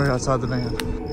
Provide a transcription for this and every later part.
right outside the van.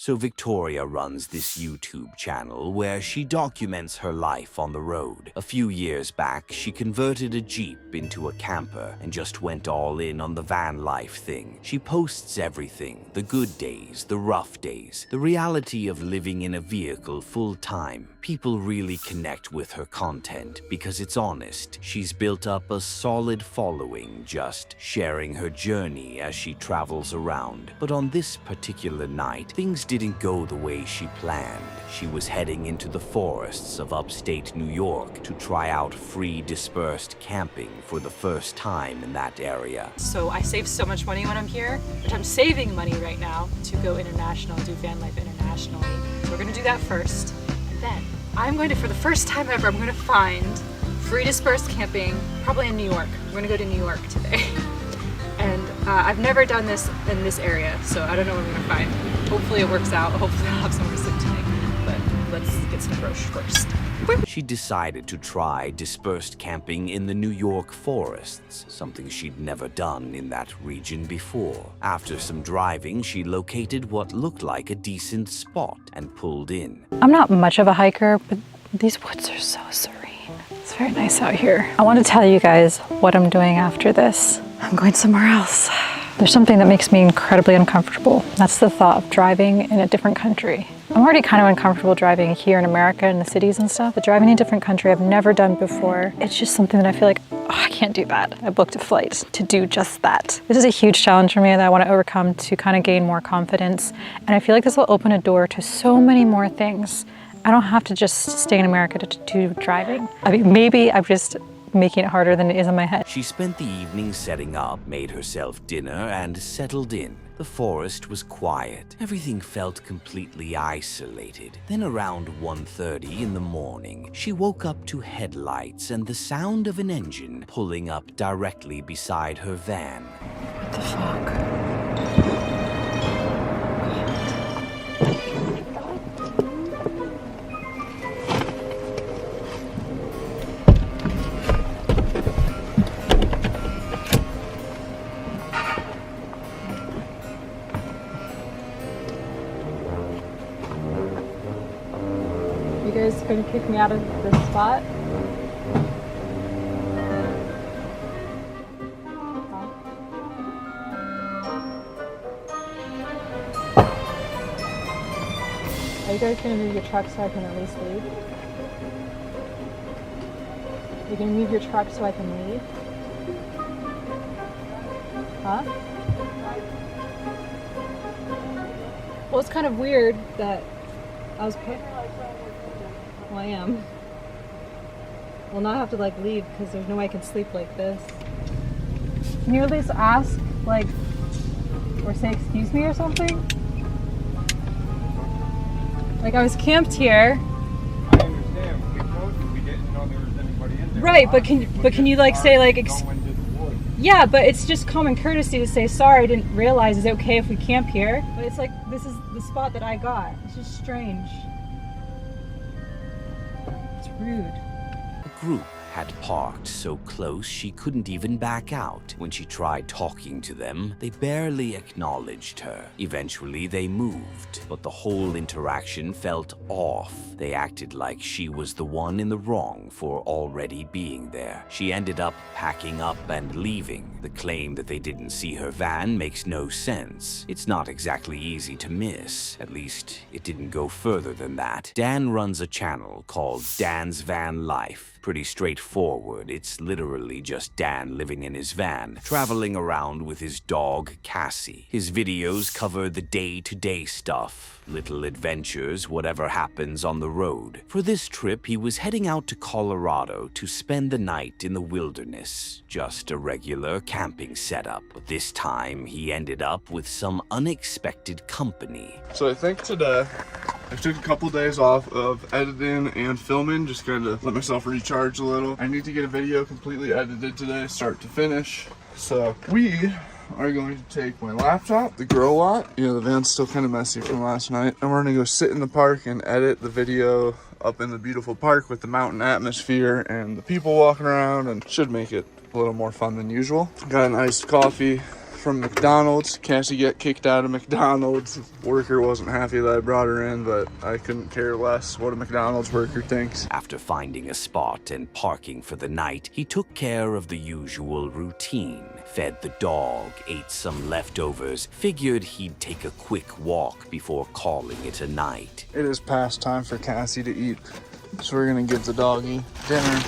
So Victoria runs this YouTube channel where she documents her life on the road. A few years back, she converted a Jeep into a camper and just went all in on the van life thing. She posts everything, the good days, the rough days, the reality of living in a vehicle full time. People really connect with her content because it's honest. She's built up a solid following just sharing her journey as she travels around. But on this particular night, things didn't go the way she planned. She was heading into the forests of upstate New York to try out free dispersed camping for the first time in that area. So I save so much money when I'm here, but I'm saving money right now to go international, do van life internationally. So we're gonna do that first, and then I'm going to, for the first time ever, I'm going to find free dispersed camping, probably in New York. We're going to go to New York today. And I've never done this in this area, so I don't know what I'm going to find. Hopefully it works out. Hopefully I'll have somewhere to sleep tonight. But let's get some groceries first. She decided to try dispersed camping in the New York forests, something she'd never done in that region before. After some driving, she located what looked like a decent spot and pulled in. I'm not much of a hiker, but these woods are so serene. It's very nice out here. I want to tell you guys what I'm doing after this. I'm going somewhere else. There's something that makes me incredibly uncomfortable. That's the thought of driving in a different country. I'm already kind of uncomfortable driving here in America in the cities and stuff, but driving in a different country I've never done before, it's just something that I feel like, oh, I can't do that. I booked a flight to do just that. This is a huge challenge for me that I want to overcome to kind of gain more confidence. And I feel like this will open a door to so many more things. I don't have to just stay in America to do driving. I mean, maybe I'm just making it harder than it is in my head. She spent the evening setting up, made herself dinner, and settled in. The forest was quiet. Everything felt completely isolated. Then around 1:30 in the morning, she woke up to headlights and the sound of an engine pulling up directly beside her van. What the fuck? You guys gonna kick me out of this spot? Are you guys gonna move your truck so I can at least leave? Are you gonna move your truck so I can leave? Huh? Well, it's kind of weird that I was put. Well, I am. Well, now I have to like leave because there's no way I can sleep like this. Can you at least ask, like, or say excuse me or something? Like, I was camped here. I understand. We told you we didn't know there was anybody in there. Right, but can you like say like yeah, but it's just common courtesy to say sorry. I didn't realize. Is it okay if we camp here? But it's like this is the spot that I got. It's just strange. It's rude. The group had parked so close she couldn't even back out. When she tried talking to them, they barely acknowledged her. Eventually, they moved, but the whole interaction felt off. They acted like she was the one in the wrong for already being there. She ended up packing up and leaving. The claim that they didn't see her van makes no sense. It's not exactly easy to miss. At least, it didn't go further than that. Dan runs a channel called Dan's Van Life. Pretty straightforward. It's literally just Dan living in his van, traveling around with his dog, Cassie. His videos cover the day-to-day stuff, little adventures, whatever happens on the road. For this trip, he was heading out to Colorado to spend the night in the wilderness. Just a regular camping setup. But this time, he ended up with some unexpected company. So I think today, I took a couple days off of editing and filming, just kind of let myself recharge a little. I need to get a video completely edited today, start to finish. So we are going to take my laptop, the grow lot. You know, the van's still kind of messy from last night. And we're gonna go sit in the park and edit the video up in the beautiful park with the mountain atmosphere and the people walking around, and should make it a little more fun than usual. Got an iced coffee from McDonald's. Cassie got kicked out of McDonald's. Worker wasn't happy that I brought her in, but I couldn't care less what a McDonald's worker thinks. After finding a spot and parking for the night, he took care of the usual routine. Fed the dog, ate some leftovers, figured he'd take a quick walk before calling it a night. It is past time for Cassie to eat, so we're gonna give the doggy dinner.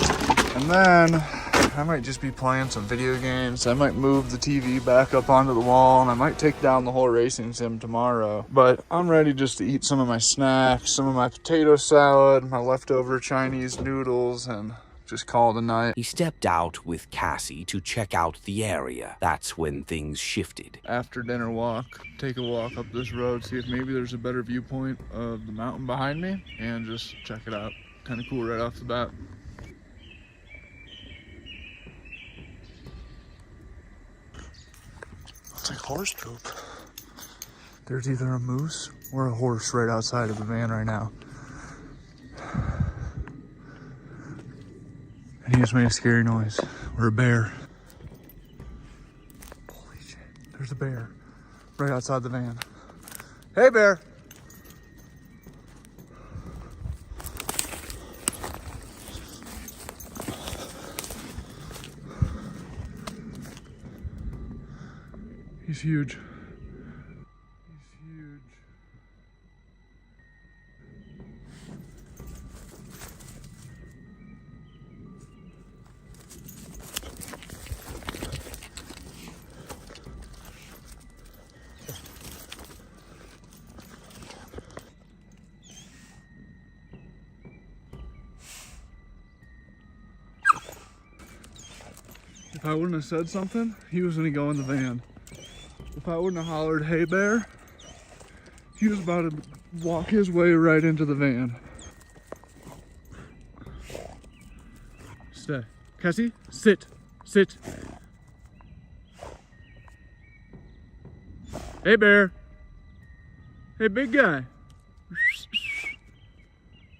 And then I might just be playing some video games. I might move the TV back up onto the wall, and I might take down the whole racing sim tomorrow. But I'm ready just to eat some of my snacks, some of my potato salad, my leftover Chinese noodles, and just call it a night. He stepped out with Cassie to check out the area. That's when things shifted. After dinner walk, take a walk up this road, see if maybe there's a better viewpoint of the mountain behind me, and just check it out. Kind of cool right off the bat. It's like horse poop. There's either a moose or a horse right outside of the van right now. And he just made a scary noise. Or a bear. Holy shit. There's a bear right outside the van. Hey, bear. He's huge. He's huge. If I wouldn't have said something, he was gonna go in the van. If I wouldn't have hollered, hey bear, he was about to walk his way right into the van. Stay. Cassie, sit. Sit. Hey bear. Hey big guy.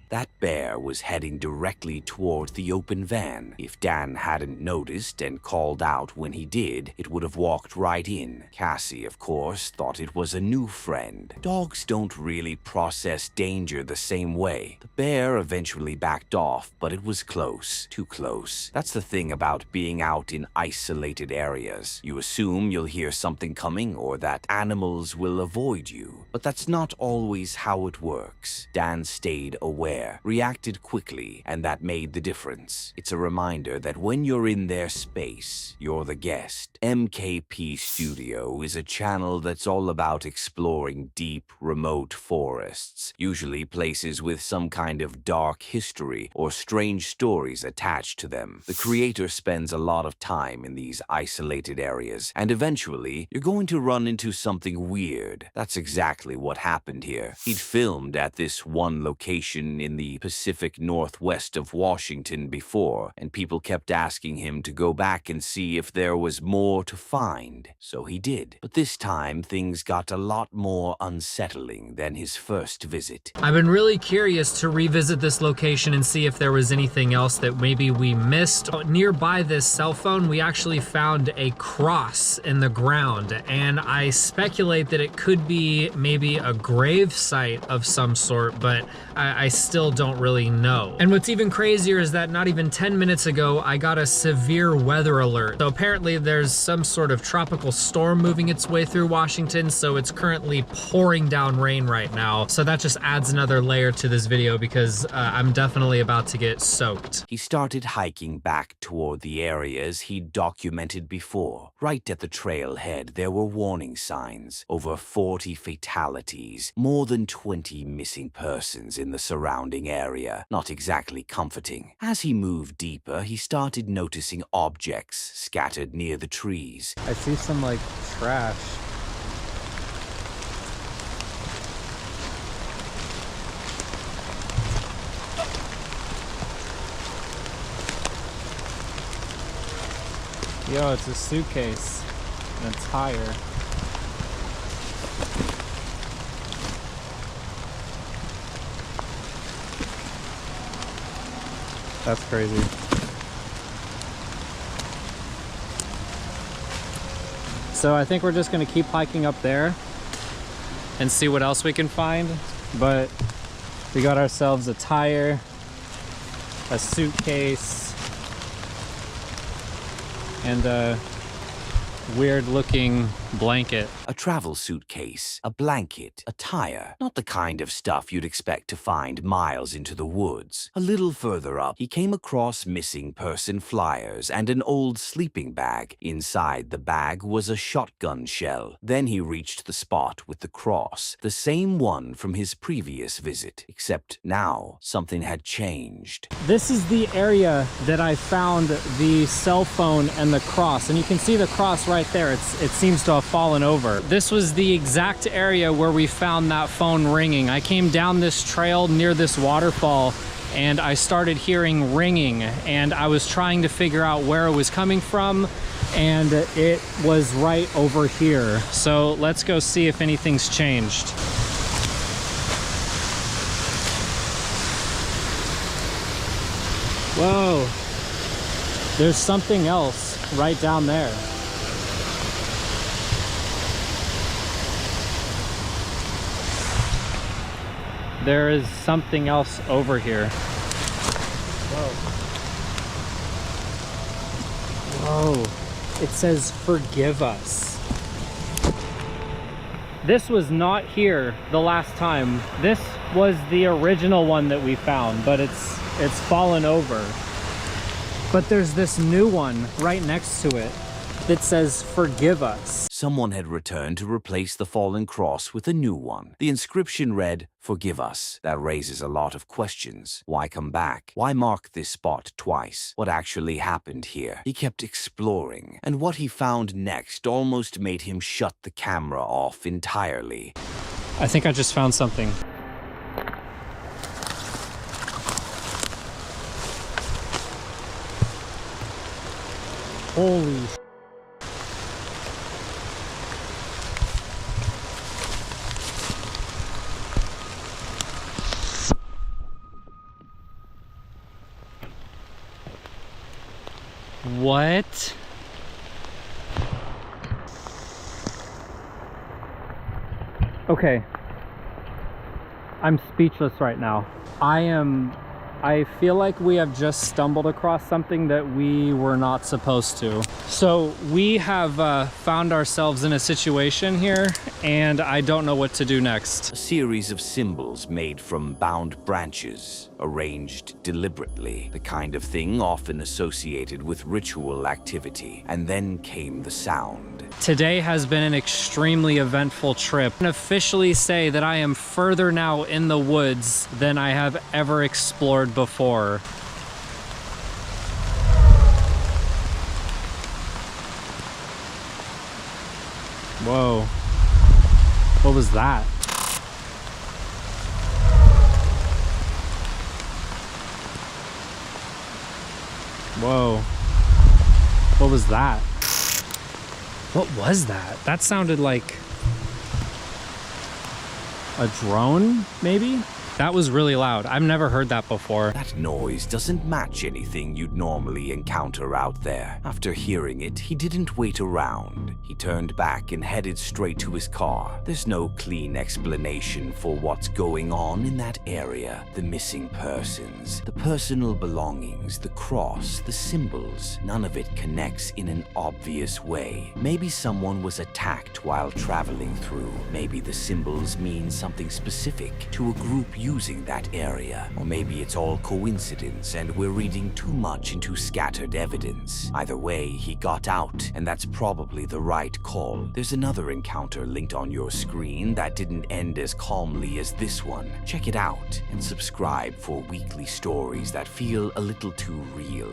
That bear was heading directly toward the open van. If Dan hadn't noticed and called out when he did, it would have walked right in. Cassie, of course, thought it was a new friend. Dogs don't really process danger the same way. The bear eventually backed off, but it was close. Too close. That's the thing about being out in isolated areas. You assume you'll hear something coming or that animals will avoid you. But that's not always how it works. Dan stayed aware, reacted quickly, and that made the difference. It's a reminder that when you're in their space, you're the guest. MKP Studio is a channel that's all about exploring deep, remote forests, usually places with some kind of dark history or strange stories attached to them. The creator spends a lot of time in these isolated areas, and eventually, you're going to run into something weird. That's exactly what happened here. He'd filmed at this one location in the Pacific Northwest of Washington before, and people kept asking him to go back and see if there was more to find. So he did. But this time, things got a lot more unsettling than his first visit. I've been really curious to revisit this location and see if there was anything else that maybe we missed. Nearby this cell phone, we actually found a cross in the ground, and I speculate that it could be maybe a grave site of some sort, but I still don't really know. And what's even crazier is that not even 10 minutes ago, I got a severe weather alert. So apparently there's some sort of tropical storm moving its way through Washington, so it's currently pouring down rain right now. So that just adds another layer to this video because I'm definitely about to get soaked. He started hiking back toward the areas he'd documented before. Right at the trailhead, there were warning signs. Over 40 fatalities, more than 20 missing persons in the surrounding area. Not exactly comforting. As he moved deeper, he started noticing objects scattered near the trees. I see some like trash. Yo, it's a suitcase. and a tire. That's crazy. So I think we're just gonna keep hiking up there and see what else we can find. But we got ourselves a tire, a suitcase, and a weird looking blanket. A travel suitcase, a blanket, a tire. Not the kind of stuff you'd expect to find miles into the woods. A little further up, he came across missing person flyers and an old sleeping bag. Inside the bag was a shotgun shell. Then he reached the spot with the cross, the same one from his previous visit, except now something had changed. This is the area that I found the cell phone and the cross, and you can see the cross right there. It seems to have fallen over. This was the exact area where we found that phone ringing. I came down this trail near this waterfall and I started hearing ringing, and I was trying to figure out where it was coming from, and it was right over here. So let's go see if anything's changed. Whoa, there's something else right down there. There is something else over here. Whoa. It says, "Forgive us." This was not here the last time. This was the original one that we found, but it's fallen over. But there's this new one right next to it that says, "Forgive us." Someone had returned to replace the fallen cross with a new one. The inscription read, "Forgive us." That raises a lot of questions. Why come back? Why mark this spot twice? What actually happened here? He kept exploring, and what he found next almost made him shut the camera off entirely. I think I just found something. Holy. What? Okay. I'm speechless right now. I feel like we have just stumbled across something that we were not supposed to. So we have found ourselves in a situation here, and I don't know what to do next. A series of symbols made from bound branches, arranged deliberately, the kind of thing often associated with ritual activity. And then came the sound. Today has been an extremely eventful trip. I can officially say that I am further now in the woods than I have ever explored before. Whoa. What was that? Whoa. What was that? What was that? That sounded like a drone, maybe? That was really loud. I've never heard that before. That noise doesn't match anything you'd normally encounter out there. After hearing it, he didn't wait around. He turned back and headed straight to his car. There's no clean explanation for what's going on in that area. The missing persons, the personal belongings, the cross, the symbols. None of it connects in an obvious way. Maybe someone was attacked while traveling through. Maybe the symbols mean something specific to a group using that area. Or maybe it's all coincidence and we're reading too much into scattered evidence. Either way, he got out, and that's probably the right call. There's another encounter linked on your screen that didn't end as calmly as this one. Check it out and subscribe for weekly stories that feel a little too real.